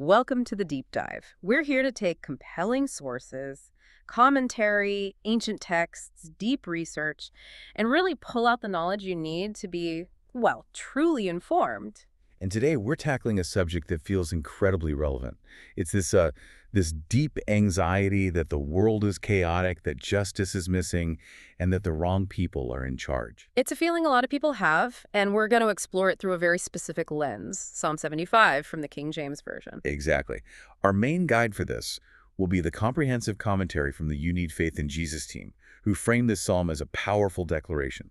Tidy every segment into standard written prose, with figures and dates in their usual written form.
Welcome to the deep dive. We're here to take compelling sources, commentary, ancient texts, deep research, and really pull out the knowledge you need to be, well, truly informed. And today we're tackling a subject that feels incredibly relevant. It's this deep anxiety that the world is chaotic, that justice is missing, and that the wrong people are in charge. It's a feeling a lot of people have, and we're going to explore it through a very specific lens, Psalm 75 from the King James Version. Exactly. Our main guide for this will be the comprehensive commentary from the You Need Faith in Jesus team, who framed this psalm as a powerful declaration.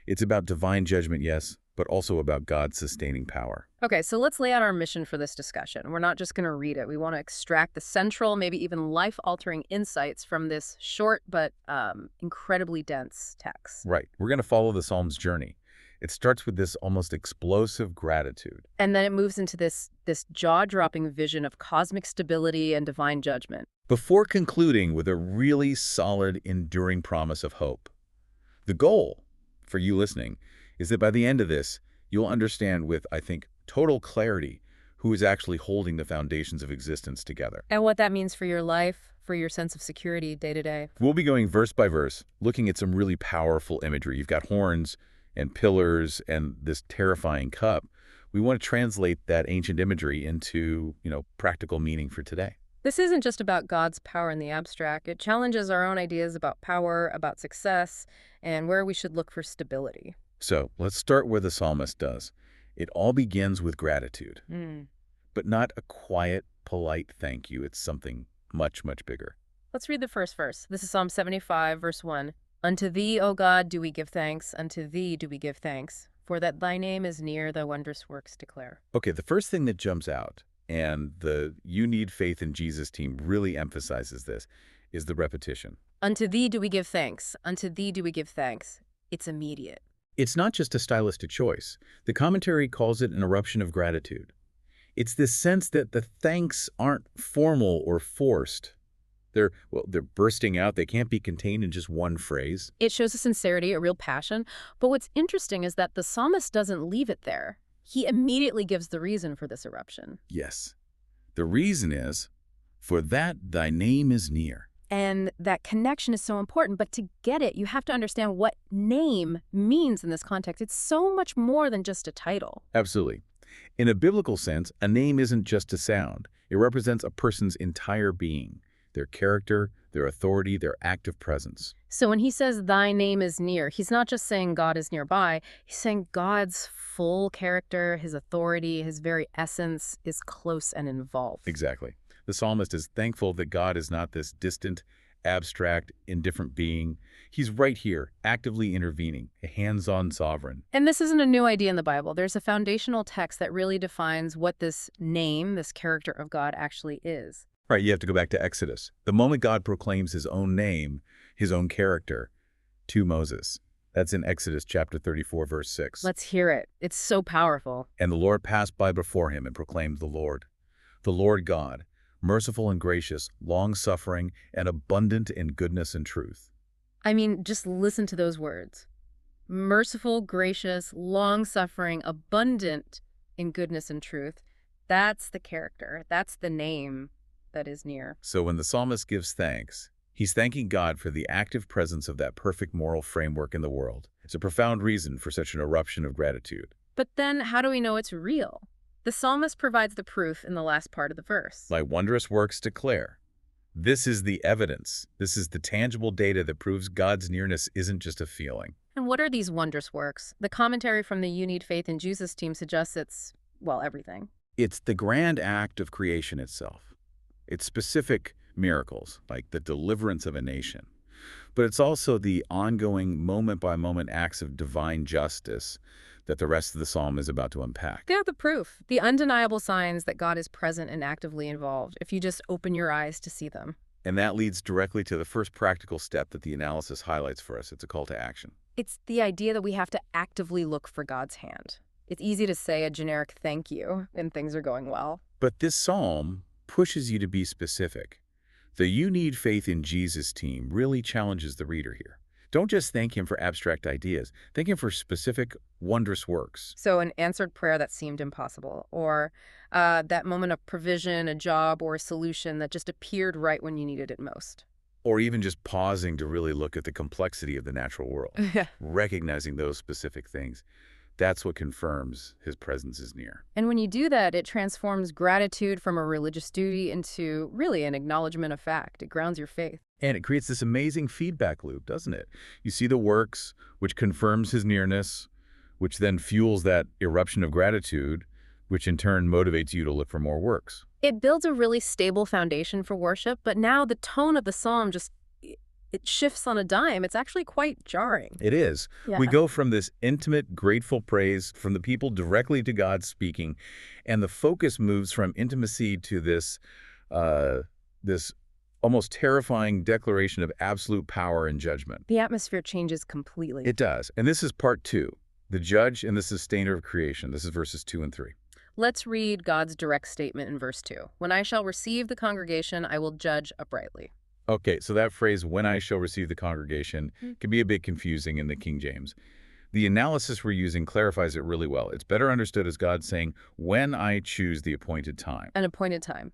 It's about divine judgment, yes, but also about God's sustaining power. Okay, so let's lay out our mission for this discussion. We're not just going to read it. We want to extract the central, maybe even life-altering insights from this short but incredibly dense text. Right. We're going to follow the psalm's journey. It starts with this almost explosive gratitude. And then it moves into this jaw-dropping vision of cosmic stability and divine judgment. Before concluding with a really solid, enduring promise of hope. The goal, for you listening, is that by the end of this, you'll understand with, I think, total clarity who is actually holding the foundations of existence together. And what that means for your life, for your sense of security day to day. We'll be going verse by verse, looking at some really powerful imagery. You've got horns and pillars and this terrifying cup. We want to translate that ancient imagery into, practical meaning for today. This isn't just about God's power in the abstract. It challenges our own ideas about power, about success, and where we should look for stability. So let's start where the psalmist does. It all begins with gratitude, but not a quiet, polite thank you. It's something much, much bigger. Let's read the first verse. This is Psalm 75, verse 1. Unto thee, O God, do we give thanks. Unto thee do we give thanks. For that thy name is near, thy wondrous works declare. Okay, the first thing that jumps out, and the You Need Faith in Jesus team really emphasizes this, is the repetition. Unto thee do we give thanks. Unto thee do we give thanks. It's immediate. It's not just a stylistic choice. The commentary calls it an eruption of gratitude. It's this sense that the thanks aren't formal or forced. They're bursting out. They can't be contained in just one phrase. It shows a sincerity, a real passion. But what's interesting is that the psalmist doesn't leave it there. He immediately gives the reason for this eruption. Yes. The reason is, for that thy name is near. And that connection is so important, but to get it, you have to understand what name means in this context. It's so much more than just a title. Absolutely. In a biblical sense, a name isn't just a sound. It represents a person's entire being, their character, their authority, their active presence. So when he says thy name is near, he's not just saying God is nearby. He's saying God's full character, his authority, his very essence is close and involved. Exactly. The psalmist is thankful that God is not this distant, abstract, indifferent being. He's right here, actively intervening, a hands-on sovereign. And this isn't a new idea in the Bible. There's a foundational text that really defines what this name, this character of God actually is. Right, you have to go back to Exodus. The moment God proclaims his own name, his own character, to Moses. That's in Exodus chapter 34, verse 6. Let's hear it. It's so powerful. And the Lord passed by before him and proclaimed the Lord God, merciful and gracious, long-suffering, and abundant in goodness and truth. I mean, just listen to those words. Merciful, gracious, long-suffering, abundant in goodness and truth. That's the character. That's the name that is near. So when the psalmist gives thanks, he's thanking God for the active presence of that perfect moral framework in the world. It's a profound reason for such an eruption of gratitude. But then how do we know it's real? The psalmist provides the proof in the last part of the verse. Thy wondrous works declare. This is the evidence. This is the tangible data that proves God's nearness isn't just a feeling. And what are these wondrous works? The commentary from the You Need Faith in Jesus team suggests it's, well, everything. It's the grand act of creation itself. It's specific miracles, like the deliverance of a nation. But it's also the ongoing moment-by-moment acts of divine justice that the rest of the psalm is about to unpack. They're the proof, the undeniable signs that God is present and actively involved, if you just open your eyes to see them. And that leads directly to the first practical step that the analysis highlights for us. It's a call to action. It's the idea that we have to actively look for God's hand. It's easy to say a generic thank you when things are going well. But this psalm pushes you to be specific. The You Need Faith in Jesus team really challenges the reader here. Don't just thank him for abstract ideas. Thank him for specific, wondrous works. So an answered prayer that seemed impossible, or that moment of provision, a job, or a solution that just appeared right when you needed it most. Or even just pausing to really look at the complexity of the natural world, Yeah. recognizing those specific things. That's what confirms his presence is near. And when you do that, it transforms gratitude from a religious duty into really an acknowledgement of fact. It grounds your faith. And it creates this amazing feedback loop, doesn't it? You see the works, which confirms his nearness, which then fuels that eruption of gratitude, which in turn motivates you to look for more works. It builds a really stable foundation for worship, but now the tone of the psalm just it shifts on a dime. It's actually quite jarring. It is. Yeah. We go from this intimate, grateful praise from the people directly to God speaking, and the focus moves from intimacy to this almost terrifying declaration of absolute power and judgment. The atmosphere changes completely. It does. And this is part 2, the judge and the sustainer of creation. This is verses 2 and 3. Let's read God's direct statement in verse 2. When I shall receive the congregation, I will judge uprightly. Okay, so that phrase, when I shall receive the congregation, can be a bit confusing in the King James. The analysis we're using clarifies it really well. It's better understood as God saying, when I choose the appointed time. An appointed time.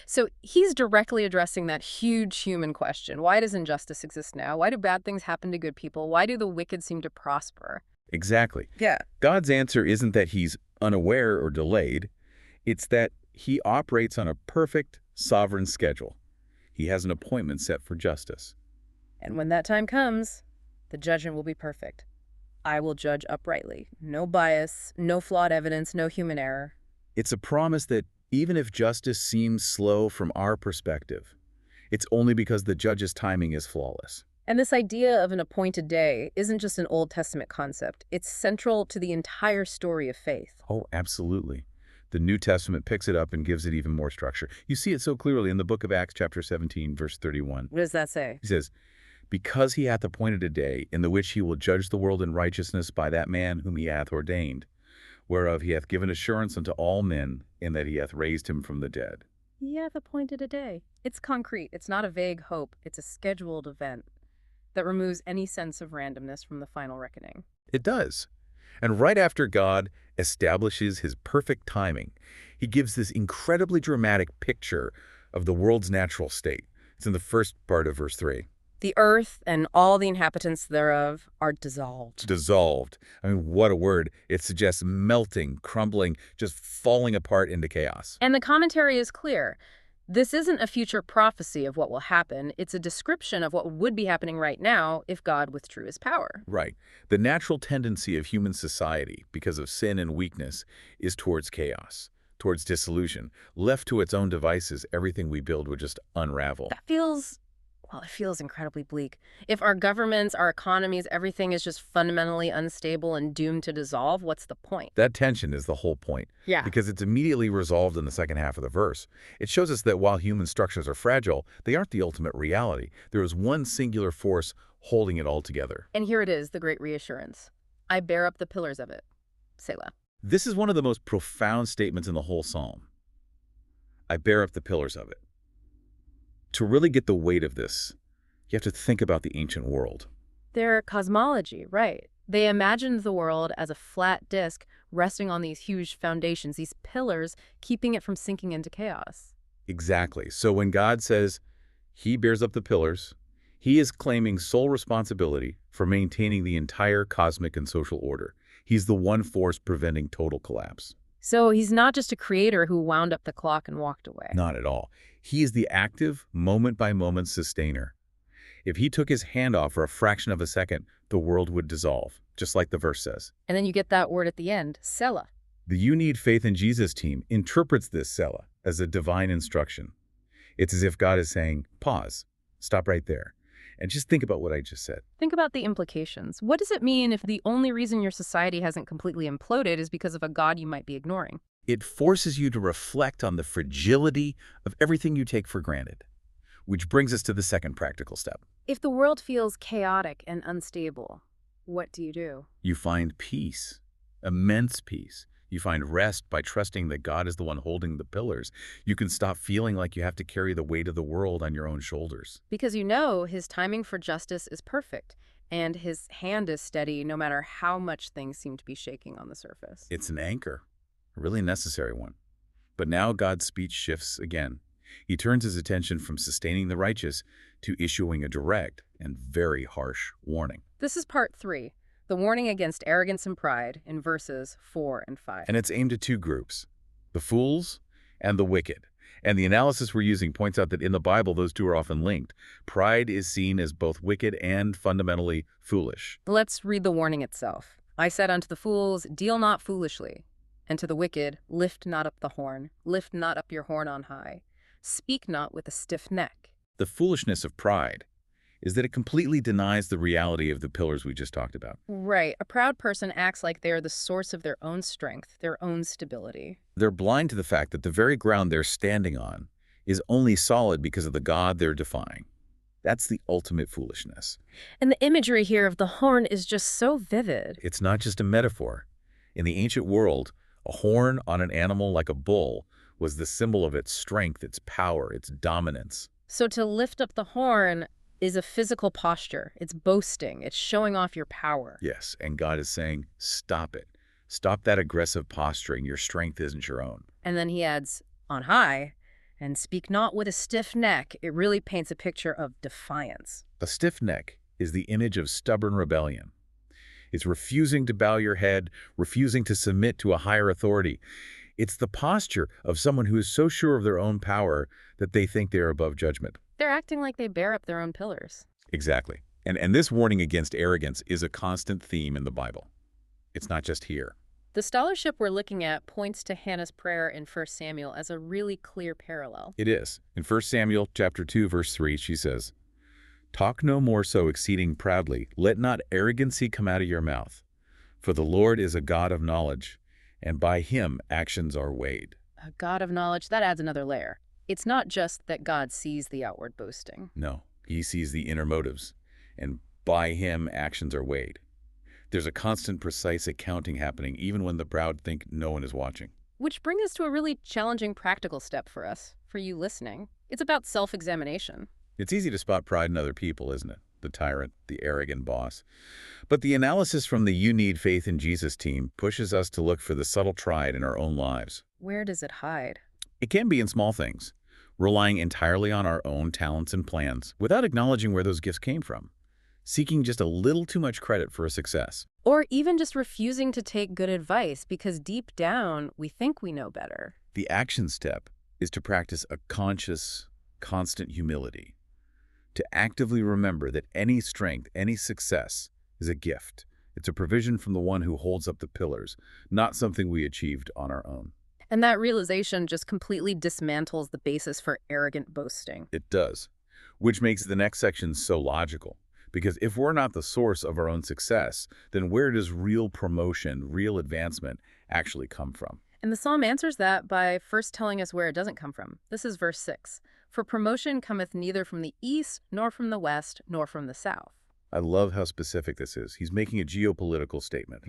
So he's directly addressing that huge human question. Why does injustice exist now? Why do bad things happen to good people? Why do the wicked seem to prosper? Exactly. Yeah. God's answer isn't that he's unaware or delayed. It's that he operates on a perfect, sovereign schedule. He has an appointment set for justice. And when that time comes, the judgment will be perfect. I will judge uprightly. No bias, no flawed evidence, no human error. It's a promise that even if justice seems slow from our perspective, it's only because the judge's timing is flawless. And this idea of an appointed day isn't just an Old Testament concept. It's central to the entire story of faith. Oh, absolutely. The New Testament picks it up and gives it even more structure. You see it so clearly in the book of Acts, chapter 17, verse 31. What does that say? He says, because he hath appointed a day in the which he will judge the world in righteousness by that man whom he hath ordained, whereof he hath given assurance unto all men, in that he hath raised him from the dead. He hath appointed a day. It's concrete. It's not a vague hope. It's a scheduled event that removes any sense of randomness from the final reckoning. It does. And right after God establishes his perfect timing, he gives this incredibly dramatic picture of the world's natural state. It's in the first part of verse 3. The earth and all the inhabitants thereof are dissolved. Dissolved. I mean, what a word. It suggests melting, crumbling, just falling apart into chaos. And the commentary is clear. This isn't a future prophecy of what will happen. It's a description of what would be happening right now if God withdrew his power. Right. The natural tendency of human society, because of sin and weakness, is towards chaos, towards dissolution. Left to its own devices, everything we build would just unravel. That feels, well, it feels incredibly bleak. If our governments, our economies, everything is just fundamentally unstable and doomed to dissolve, what's the point? That tension is the whole point. Yeah. Because it's immediately resolved in the second half of the verse. It shows us that while human structures are fragile, they aren't the ultimate reality. There is one singular force holding it all together. And here it is, the great reassurance. I bear up the pillars of it. Selah. This is one of the most profound statements in the whole psalm. I bear up the pillars of it. To really get the weight of this, you have to think about the ancient world. Their cosmology, right. They imagined the world as a flat disk resting on these huge foundations, these pillars, keeping it from sinking into chaos. Exactly. So when God says he bears up the pillars, he is claiming sole responsibility for maintaining the entire cosmic and social order. He's the one force preventing total collapse. So he's not just a creator who wound up the clock and walked away. Not at all. He is the active, moment-by-moment sustainer. If he took his hand off for a fraction of a second, the world would dissolve, just like the verse says. And then you get that word at the end, Selah. The You Need Faith in Jesus team interprets this Selah as a divine instruction. It's as if God is saying, pause, stop right there, and just think about what I just said. Think about the implications. What does it mean if the only reason your society hasn't completely imploded is because of a God you might be ignoring? It forces you to reflect on the fragility of everything you take for granted, which brings us to the second practical step. If the world feels chaotic and unstable, what do? You find peace, immense peace. You find rest by trusting that God is the one holding the pillars. You can stop feeling like you have to carry the weight of the world on your own shoulders. Because you know his timing for justice is perfect. and his hand is steady no matter how much things seem to be shaking on the surface. It's an anchor, a really necessary one. But now God's speech shifts again. He turns his attention from sustaining the righteous to issuing a direct and very harsh warning. This is part 3, the warning against arrogance and pride in verses 4 and 5. And it's aimed at two groups, the fools and the wicked. And the analysis we're using points out that in the Bible, those two are often linked. Pride is seen as both wicked and fundamentally foolish. Let's read the warning itself. I said unto the fools, deal not foolishly. And to the wicked, lift not up the horn, lift not up your horn on high. Speak not with a stiff neck. The foolishness of pride is that it completely denies the reality of the pillars we just talked about. Right. A proud person acts like they are the source of their own strength, their own stability. They're blind to the fact that the very ground they're standing on is only solid because of the God they're defying. That's the ultimate foolishness. And the imagery here of the horn is just so vivid. It's not just a metaphor. In the ancient world, a horn on an animal like a bull was the symbol of its strength, its power, its dominance. So to lift up the horn is a physical posture. It's boasting. It's showing off your power. Yes, and God is saying, stop it. Stop that aggressive posturing. Your strength isn't your own. And then he adds, on high, and speak not with a stiff neck. It really paints a picture of defiance. A stiff neck is the image of stubborn rebellion. It's refusing to bow your head, refusing to submit to a higher authority. It's the posture of someone who is so sure of their own power that they think they're above judgment. They're acting like they bear up their own pillars. Exactly. And this warning against arrogance is a constant theme in the Bible. It's not just here. The scholarship we're looking at points to Hannah's prayer in 1 Samuel as a really clear parallel. It is. In 1 Samuel chapter 2, verse 3, she says, "Talk no more so exceeding proudly. Let not arrogancy come out of your mouth. For the Lord is a God of knowledge, and by him actions are weighed." A God of knowledge, that adds another layer. It's not just that God sees the outward boasting. No, he sees the inner motives, and by him actions are weighed. There's a constant, precise accounting happening, even when the proud think no one is watching. Which brings us to a really challenging practical step for us, for you listening. It's about self-examination. It's easy to spot pride in other people, isn't it? The tyrant, the arrogant boss. But the analysis from the You Need Faith in Jesus team pushes us to look for the subtle pride in our own lives. Where does it hide? It can be in small things, relying entirely on our own talents and plans without acknowledging where those gifts came from, seeking just a little too much credit for a success. Or even just refusing to take good advice because deep down we think we know better. The action step is to practice a conscious, constant humility, to actively remember that any strength, any success is a gift. It's a provision from the one who holds up the pillars, not something we achieved on our own. And that realization just completely dismantles the basis for arrogant boasting. It does, which makes the next section so logical. Because if we're not the source of our own success, then where does real promotion, real advancement actually come from? And the psalm answers that by first telling us where it doesn't come from. This is verse 6. For promotion cometh neither from the east, nor from the west, nor from the south. I love how specific this is. He's making a geopolitical statement.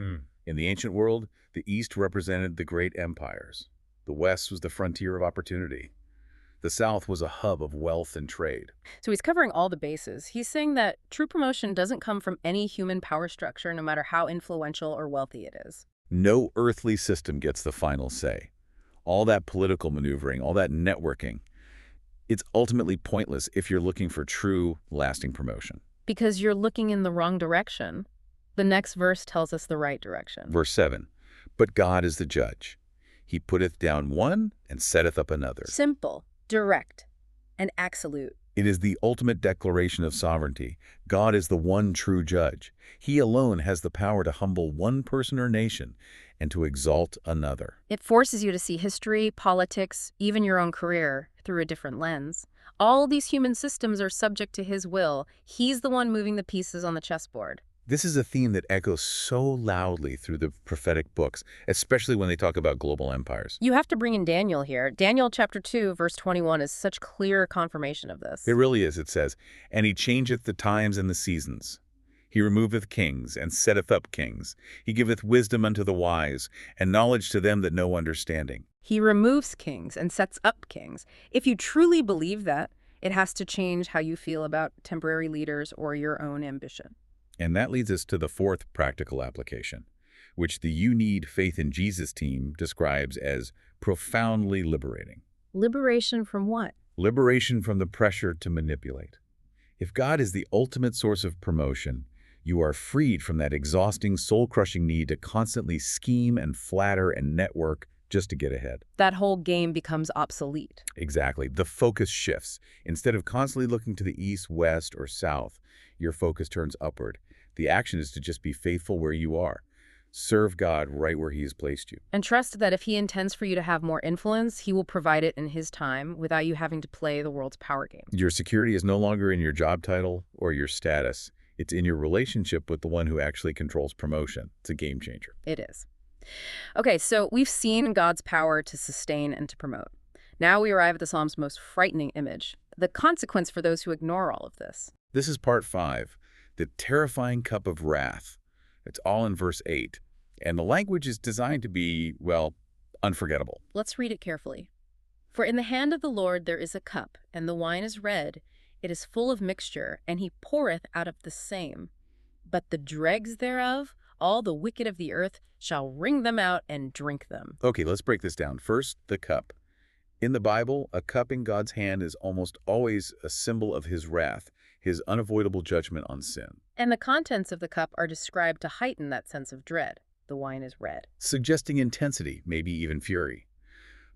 In the ancient world, the east represented the great empires. The west was the frontier of opportunity. The south was a hub of wealth and trade. So he's covering all the bases. He's saying that true promotion doesn't come from any human power structure, no matter how influential or wealthy it is. No earthly system gets the final say. All that political maneuvering, all that networking, it's ultimately pointless if you're looking for true, lasting promotion. Because you're looking in the wrong direction. The next verse tells us the right direction. Verse 7, "But God is the judge. He putteth down one and setteth up another." Simple, direct, and absolute. It is the ultimate declaration of sovereignty. God is the one true judge. He alone has the power to humble one person or nation and to exalt another. It forces you to see history, politics, even your own career through a different lens. All these human systems are subject to his will. He's the one moving the pieces on the chessboard. This is a theme that echoes so loudly through the prophetic books, especially when they talk about global empires. You have to bring in Daniel here. Daniel chapter 2, verse 21 is such clear confirmation of this. It really is, it says, "And he changeth the times and the seasons. He removeth kings, and setteth up kings. He giveth wisdom unto the wise, and knowledge to them that know understanding." He removes kings and sets up kings. If you truly believe that, it has to change how you feel about temporary leaders or your own ambition. And that leads us to the fourth practical application, which the You Need Faith in Jesus team describes as profoundly liberating. Liberation from what? Liberation from the pressure to manipulate. If God is the ultimate source of promotion, you are freed from that exhausting, soul-crushing need to constantly scheme and flatter and network just to get ahead. That whole game becomes obsolete. Exactly. The focus shifts. Instead of constantly looking to the east, west, or south, your focus turns upward. The action is to just be faithful where you are. Serve God right where He has placed you. And trust that if He intends for you to have more influence, He will provide it in His time without you having to play the world's power game. Your security is no longer in your job title or your status. It's in your relationship with the one who actually controls promotion. It's a game changer. It is. Okay, so we've seen God's power to sustain and to promote. Now we arrive at the Psalm's most frightening image, the consequence for those who ignore all of this. This is part 5, the terrifying cup of wrath. It's all in verse 8, and the language is designed to be, well, unforgettable. Let's read it carefully. For in the hand of the Lord there is a cup, and the wine is red. It is full of mixture, and He poureth out of the same. But the dregs thereof, all the wicked of the earth, shall wring them out and drink them. Okay, let's break this down. First, the cup. In the Bible, a cup in God's hand is almost always a symbol of His wrath, His unavoidable judgment on sin. And the contents of the cup are described to heighten that sense of dread. The wine is red. Suggesting intensity, maybe even fury.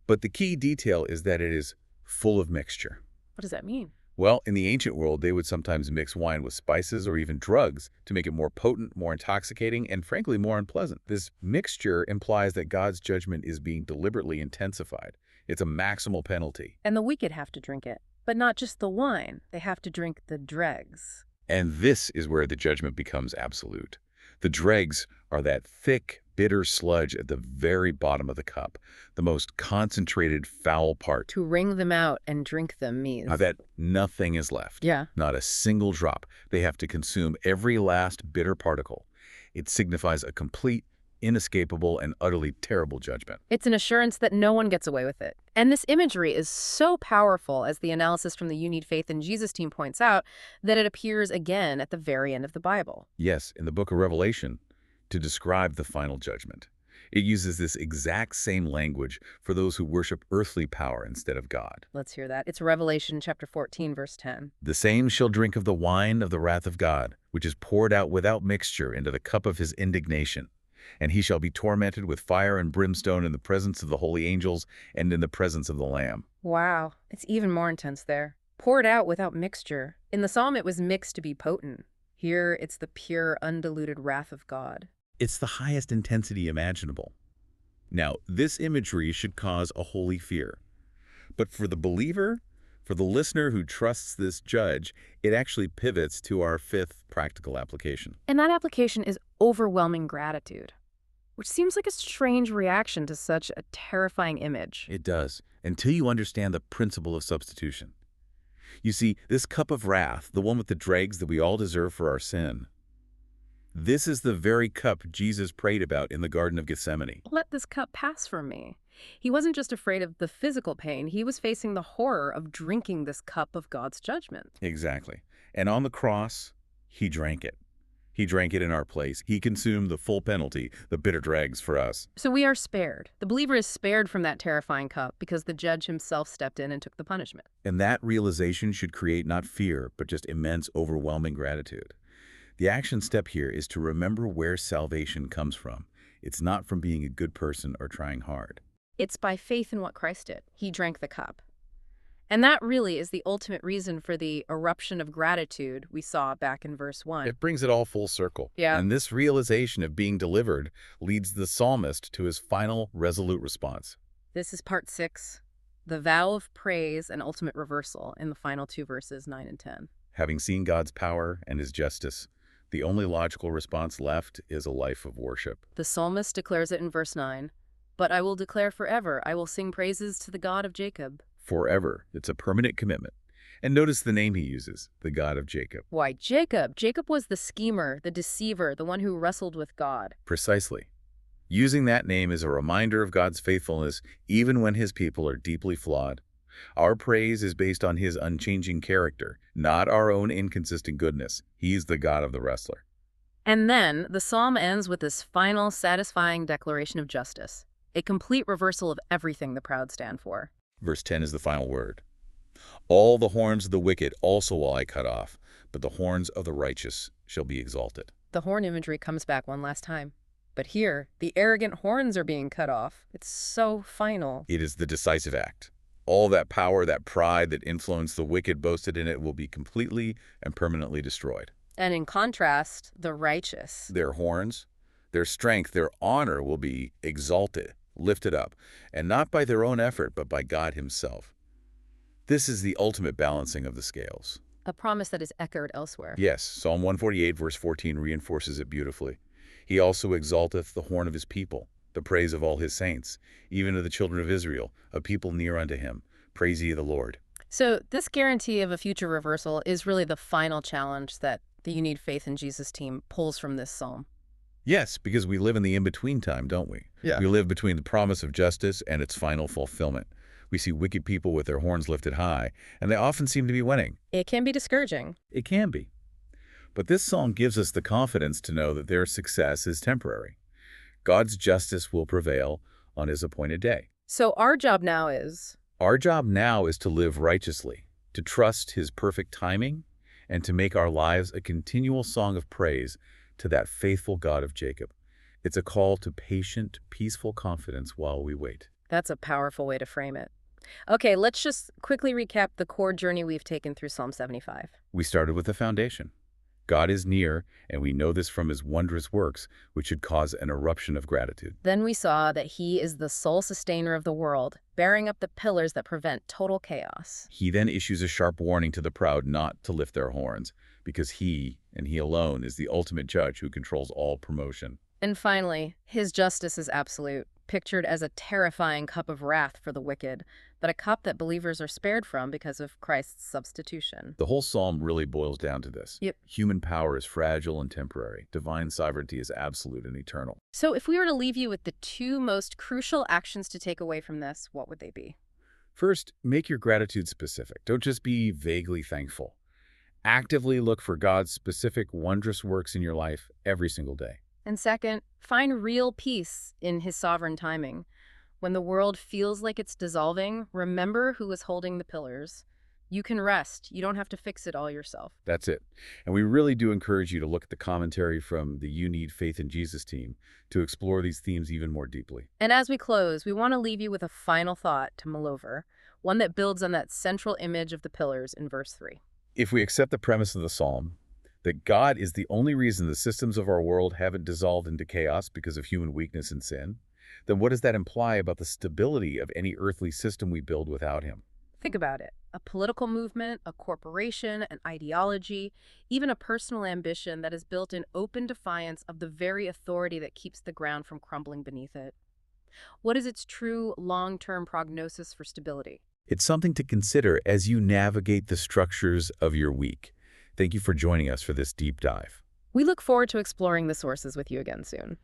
But the key detail is that it is full of mixture. What does that mean? Well, in the ancient world, they would sometimes mix wine with spices or even drugs to make it more potent, more intoxicating, and frankly, more unpleasant. This mixture implies that God's judgment is being deliberately intensified. It's a maximal penalty. And the wicked have to drink it. But not just the wine. They have to drink the dregs. And this is where the judgment becomes absolute. The dregs are that thick, bitter sludge at the very bottom of the cup, the most concentrated, foul part. To wring them out and drink them means... I bet nothing is left. Yeah. Not a single drop. They have to consume every last bitter particle. It signifies a complete, inescapable, and utterly terrible judgment. It's an assurance that no one gets away with it. And this imagery is so powerful, as the analysis from the You Need Faith in Jesus team points out, that it appears again at the very end of the Bible. Yes, in the book of Revelation, to describe the final judgment. It uses this exact same language for those who worship earthly power instead of God. Let's hear that. It's Revelation chapter 14, verse 10. The same shall drink of the wine of the wrath of God, which is poured out without mixture into the cup of His indignation. And he shall be tormented with fire and brimstone in the presence of the holy angels and in the presence of the Lamb. Wow, it's even more intense there. Poured out without mixture. In the psalm, it was mixed to be potent. Here, it's the pure, undiluted wrath of God. It's the highest intensity imaginable. Now, this imagery should cause a holy fear. But for the believer, for the listener who trusts this judge, it actually pivots to our fifth practical application. And that application is overwhelming gratitude, which seems like a strange reaction to such a terrifying image. It does, until you understand the principle of substitution. You see, this cup of wrath, the one with the dregs that we all deserve for our sin, this is the very cup Jesus prayed about in the Garden of Gethsemane. Let this cup pass from me. He wasn't just afraid of the physical pain. He was facing the horror of drinking this cup of God's judgment. Exactly. And on the cross, He drank it. He drank it in our place. He consumed the full penalty, the bitter dregs for us. So we are spared. The believer is spared from that terrifying cup because the judge himself stepped in and took the punishment. And that realization should create not fear, but just immense, overwhelming gratitude. The action step here is to remember where salvation comes from. It's not from being a good person or trying hard. It's by faith in what Christ did. He drank the cup. And that really is the ultimate reason for the eruption of gratitude we saw back in verse 1. It brings it all full circle. Yeah. And this realization of being delivered leads the psalmist to his final resolute response. This is part 6, the vow of praise and ultimate reversal in the final 2 verses 9 and 10. Having seen God's power and His justice, the only logical response left is a life of worship. The psalmist declares it in verse 9, "But I will declare forever, I will sing praises to the God of Jacob." Forever. It's a permanent commitment. And notice the name he uses, the God of Jacob. Why, Jacob? Jacob was the schemer, the deceiver, the one who wrestled with God. Precisely. Using that name is a reminder of God's faithfulness, even when His people are deeply flawed. Our praise is based on His unchanging character, not our own inconsistent goodness. He's the God of the wrestler. And then the psalm ends with this final, satisfying declaration of justice, a complete reversal of everything the proud stand for. Verse 10 is the final word. All the horns of the wicked also will I cut off, but the horns of the righteous shall be exalted. The horn imagery comes back one last time. But here, the arrogant horns are being cut off. It's so final. It is the decisive act. All that power, that pride that influenced the wicked boasted in it will be completely and permanently destroyed. And in contrast, the righteous. Their horns, their strength, their honor will be exalted, lifted up, and not by their own effort, but by God himself. This is the ultimate balancing of the scales. A promise that is echoed elsewhere. Yes, Psalm 148, verse 14 reinforces it beautifully. He also exalteth the horn of his people, the praise of all his saints, even of the children of Israel, a people near unto him. Praise ye the Lord. So this guarantee of a future reversal is really the final challenge that the You Need Faith in Jesus team pulls from this psalm. Yes, because we live in the in-between time, don't we? Yeah. We live between the promise of justice and its final fulfillment. We see wicked people with their horns lifted high, and they often seem to be winning. It can be discouraging. It can be. But this psalm gives us the confidence to know that their success is temporary. God's justice will prevail on his appointed day. So our job now is... Our job now is to live righteously, to trust his perfect timing, and to make our lives a continual song of praise to that faithful God of Jacob. It's a call to patient, peaceful confidence while we wait. That's a powerful way to frame it. Okay, let's just quickly recap the core journey we've taken through Psalm 75. We started with the foundation. God is near, and we know this from his wondrous works, which should cause an eruption of gratitude. Then we saw that he is the sole sustainer of the world, bearing up the pillars that prevent total chaos. He then issues a sharp warning to the proud not to lift their horns, because he, and he alone, is the ultimate judge who controls all promotion. And finally, his justice is absolute, pictured as a terrifying cup of wrath for the wicked, but a cup that believers are spared from because of Christ's substitution. The whole psalm really boils down to this. Yep. Human power is fragile and temporary. Divine sovereignty is absolute and eternal. So if we were to leave you with the two most crucial actions to take away from this, what would they be? First, make your gratitude specific. Don't just be vaguely thankful. Actively look for God's specific, wondrous works in your life every single day. And second, find real peace in his sovereign timing. When the world feels like it's dissolving, remember who is holding the pillars. You can rest. You don't have to fix it all yourself. That's it. And we really do encourage you to look at the commentary from the You Need Faith in Jesus team to explore these themes even more deeply. And as we close, we want to leave you with a final thought to mull over, one that builds on that central image of the pillars in verse 3. If we accept the premise of the psalm, that God is the only reason the systems of our world haven't dissolved into chaos because of human weakness and sin, then what does that imply about the stability of any earthly system we build without him? Think about it. A political movement, a corporation, an ideology, even a personal ambition that is built in open defiance of the very authority that keeps the ground from crumbling beneath it. What is its true long-term prognosis for stability? It's something to consider as you navigate the structures of your week. Thank you for joining us for this deep dive. We look forward to exploring the sources with you again soon.